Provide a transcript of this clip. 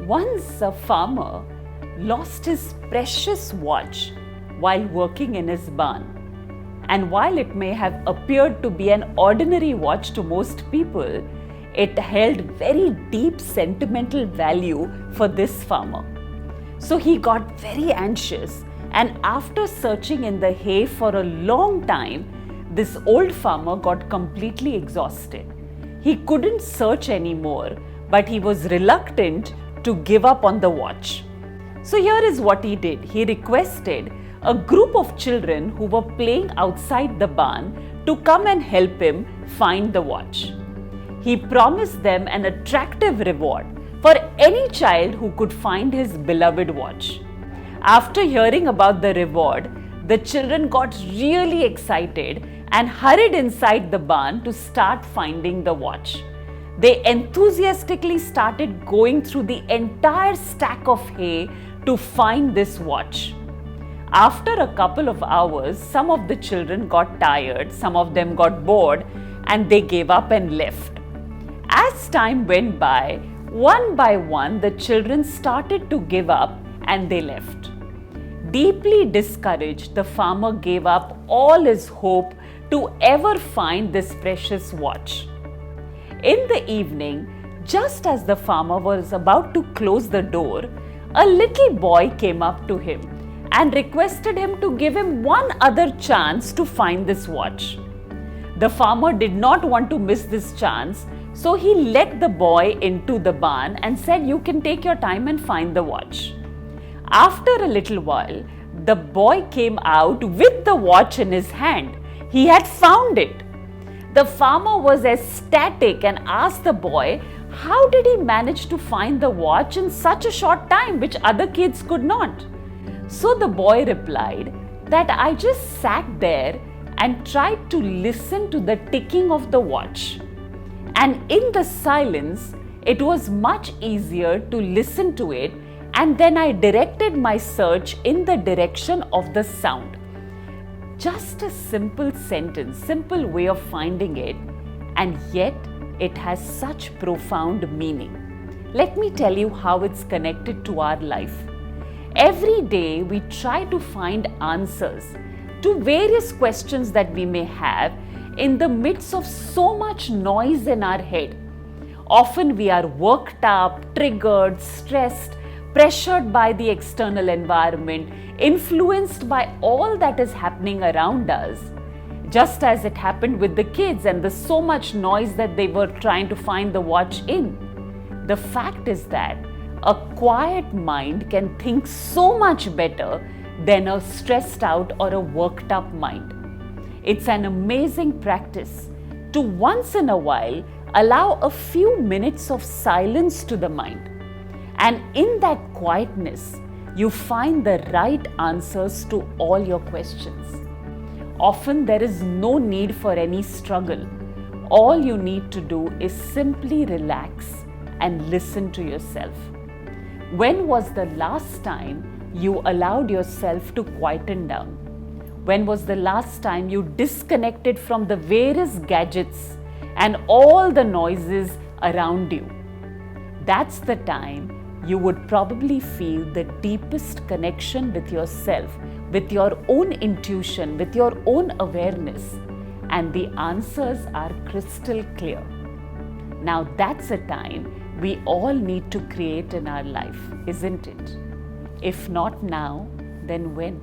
Once a farmer lost his precious watch while working in his barn. And while it may have appeared to be an ordinary watch to most people, it held very deep sentimental value for this farmer. So he got very anxious, and after searching in the hay for a long time, this old farmer got completely exhausted. He couldn't search anymore, but he was reluctant to give up on the watch. So here is what he did. He requested a group of children who were playing outside the barn to come and help him find the watch. He promised them an attractive reward for any child who could find his beloved watch. After hearing about the reward, the children got really excited and hurried inside the barn to start finding the watch. They enthusiastically started going through the entire stack of hay to find this watch. After a couple of hours, some of the children got tired, some of them got bored, and they gave up and left. As time went by one, the children started to give up and they left. Deeply discouraged, the farmer gave up all his hope to ever find this precious watch. In the evening, just as the farmer was about to close the door, a little boy came up to him and requested him to give him one other chance to find this watch. The farmer did not want to miss this chance, so he let the boy into the barn and said, "You can take your time and find the watch." After a little while, the boy came out with the watch in his hand. He had found it. The farmer was ecstatic and asked the boy, how did he manage to find the watch in such a short time, which other kids could not? So the boy replied that I just sat there and tried to listen to the ticking of the watch. And in the silence, it was much easier to listen to it, and then I directed my search in the direction of the sound. Just a simple sentence, simple way of finding it, and yet it has such profound meaning. Let me tell you how it's connected to our life. Every day we try to find answers to various questions that we may have in the midst of so much noise in our head. Often we are worked up, triggered, stressed, pressured by the external environment, influenced by all that is happening around us, just as it happened with the kids and the so much noise that they were trying to find the watch in. The fact is that a quiet mind can think so much better than a stressed out or a worked up mind. It's an amazing practice to once in a while allow a few minutes of silence to the mind. And in that quietness, you find the right answers to all your questions. Often there is no need for any struggle. All you need to do is simply relax and listen to yourself. When was the last time you allowed yourself to quieten down? When was the last time you disconnected from the various gadgets and all the noises around you? That's the time you would probably feel the deepest connection with yourself, with your own intuition, with your own awareness, and the answers are crystal clear. Now that's a time we all need to create in our life, isn't it? If not now, then when?